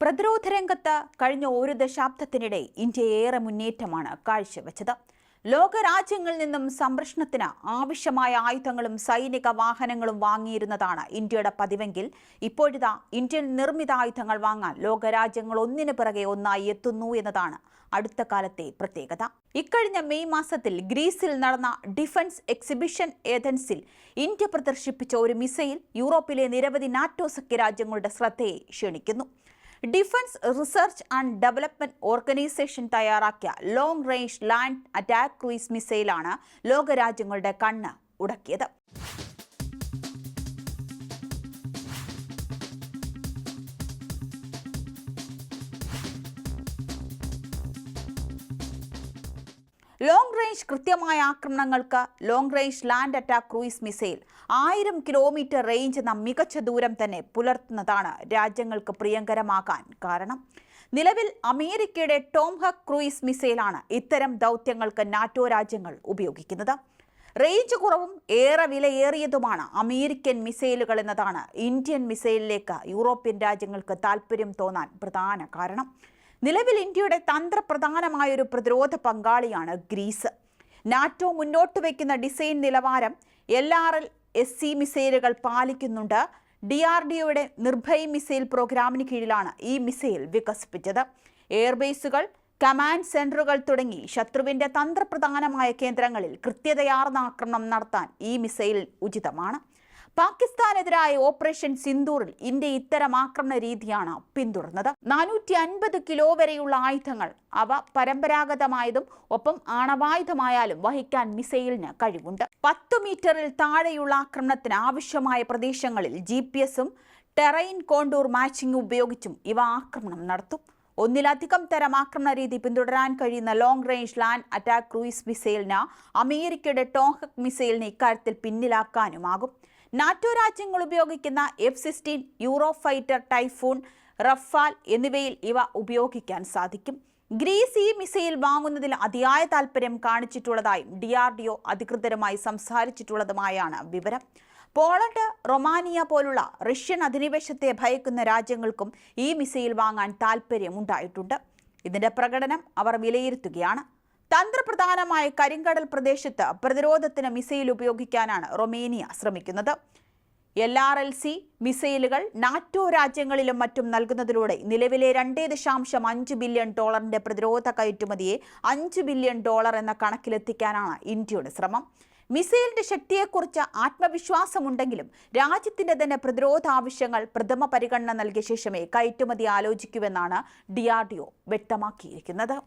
പ്രതിരോധ രംഗത്ത് കഴിഞ്ഞ ഒരു ദശാബ്ദത്തിനിടെ ഇന്ത്യ ഏറെ മുന്നേറ്റമാണ് കാഴ്ചവെച്ചത്. ലോകരാജ്യങ്ങളിൽ നിന്നും സംരക്ഷണത്തിന് ആവശ്യമായ ആയുധങ്ങളും സൈനിക വാഹനങ്ങളും വാങ്ങിയിരുന്നതാണ് ഇന്ത്യയുടെ പതിവെങ്കിൽ ഇപ്പോഴിതാ ഇന്ത്യൻ നിർമ്മിത ആയുധങ്ങൾ വാങ്ങാൻ ലോകരാജ്യങ്ങൾ ഒന്നിനു പിറകെ ഒന്നായി എത്തുന്നു എന്നതാണ് അടുത്ത കാലത്തെ പ്രത്യേകത. ഇക്കഴിഞ്ഞ മെയ് മാസത്തിൽ ഗ്രീസിൽ നടന്ന ഡിഫൻസ് എക്സിബിഷൻ ഏഥൻസിൽ ഇന്ത്യ പ്രദർശിപ്പിച്ച ഒരു മിസൈൽ യൂറോപ്പിലെ നിരവധി നാറ്റോ സഖ്യരാജ്യങ്ങളുടെ ശ്രദ്ധയെ ക്ഷണിക്കുന്നു. Defence research and development organisation തയ്യാറാക്കിയ long range land attack cruise മിസൈലാണ് ലോകരാജ്യങ്ങളുടെ കണ്ണ് ഉടക്കിയത്. ലോങ് റേഞ്ച് കൃത്യമായ ആക്രമണങ്ങൾക്ക് long range land attack cruise missile 1000 kilometre range എന്ന മികച്ച ദൂരം തന്നെ പുലർത്തുന്നതാണ് രാജ്യങ്ങൾക്ക് പ്രിയങ്കരമാകാൻ കാരണം. നിലവിൽ അമേരിക്കയുടെ ടോംഹക്ക് ക്രൂയിസ് മിസൈലാണ് ഇത്തരം ദൗത്യങ്ങൾക്ക് നാറ്റോ രാജ്യങ്ങൾ ഉപയോഗിക്കുന്നത്. റേഞ്ച് കുറവും ഏറെ വിലയേറിയതുമാണ് അമേരിക്കൻ മിസൈലുകൾ എന്നതാണ് ഇന്ത്യൻ മിസൈലിലേക്ക് യൂറോപ്യൻ രാജ്യങ്ങൾക്ക് താൽപ്പര്യം തോന്നാൻ പ്രധാന കാരണം. നിലവിൽ ഇന്ത്യയുടെ തന്ത്രപ്രധാനമായൊരു പ്രതിരോധ പങ്കാളിയാണ് ഗ്രീസ്. നാറ്റോ മുന്നോട്ട് വയ്ക്കുന്ന ഡിസൈൻ നിലവാരം LRL-SC മിസൈലുകൾ പാലിക്കുന്നുണ്ട്. DRDOയുടെ നിർഭയ് മിസൈൽ പ്രോഗ്രാമിന് കീഴിലാണ് ഈ മിസൈൽ വികസിപ്പിച്ചത്. എയർബേസുകൾ, കമാൻഡ് സെന്ററുകൾ തുടങ്ങി ശത്രുവിന്റെ തന്ത്രപ്രധാനമായ കേന്ദ്രങ്ങളിൽ കൃത്യതയാർന്ന ആക്രമണം നടത്താൻ ഈ മിസൈൽ ഉചിതമാണ്. പാകിസ്ഥാനെതിരായ ഓപ്പറേഷൻ സിന്ദൂറിൽ ഇന്ത്യ ഇത്തരം ആക്രമണ രീതിയാണ് പിന്തുടർന്നത്. 450 കിലോ വരെയുള്ള ആയുധങ്ങൾ, അവ പരമ്പരാഗതമായതും ഒപ്പം ആണവായുധമായാലും വഹിക്കാൻ മിസൈലിന് കഴിവുണ്ട്. 10 മീറ്ററിൽ താഴെയുള്ള ആക്രമണത്തിന് ആവശ്യമായ പ്രദേശങ്ങളിൽ GPS-ഉം ടെറൈൻ കോണ്ടൂർ മാച്ചിങ്ങും ഉപയോഗിച്ചും ഇവ ആക്രമണം നടത്തും. ഒന്നിലധികം തരം ആക്രമണ രീതി പിന്തുടരാൻ കഴിയുന്ന long range land attack cruise മിസൈലിന് അമേരിക്കയുടെ ടോംഹക്ക് മിസൈലിനെ ഇക്കാര്യത്തിൽ പിന്നിലാക്കാനുമാകും. നാറ്റോ രാജ്യങ്ങൾ ഉപയോഗിക്കുന്ന F-16 യൂറോഫൈറ്റർ, ടൈഫൂൺ, റഫാൽ എന്നിവയിൽ ഇവ ഉപയോഗിക്കാൻ സാധിക്കും. ഗ്രീസ് ഈ മിസൈൽ വാങ്ങുന്നതിൽ അതിയായ താൽപ്പര്യം കാണിച്ചിട്ടുള്ളതായും DRDO അധികൃതരുമായി സംസാരിച്ചിട്ടുള്ളതുമായാണ് വിവരം. പോളണ്ട്, റൊമാനിയ പോലുള്ള റഷ്യൻ അധിനിവേശത്തെ ഭയക്കുന്ന രാജ്യങ്ങൾക്കും ഈ മിസൈൽ വാങ്ങാൻ താൽപ്പര്യമുണ്ടായിട്ടുണ്ട്. ഇതിന്റെ പ്രകടനം അവർ വിലയിരുത്തുകയാണ്. തന്ത്രപ്രധാനമായ കരിങ്കടൽ പ്രദേശത്ത് പ്രതിരോധത്തിന് മിസൈൽ ഉപയോഗിക്കാനാണ് റൊമേനിയ ശ്രമിക്കുന്നത്. LRL-C മിസൈലുകൾ നാറ്റോ രാജ്യങ്ങളിലും മറ്റും നൽകുന്നതിലൂടെ നിലവിലെ $2.5 ബില്യൺ പ്രതിരോധ കയറ്റുമതിയെ $5 ബില്യൺ എന്ന കണക്കിലെത്തിക്കാനാണ് ഇന്ത്യയുടെ ശ്രമം. മിസൈലിന്റെ ശക്തിയെക്കുറിച്ച് ആത്മവിശ്വാസമുണ്ടെങ്കിലും രാജ്യത്തിന്റെ തന്നെ പ്രതിരോധ ആവശ്യങ്ങൾ പ്രഥമ പരിഗണന നൽകിയ ശേഷമേ കയറ്റുമതി ആലോചിക്കൂവെന്നാണ് DRDO വ്യക്തമാക്കിയിരിക്കുന്നത്.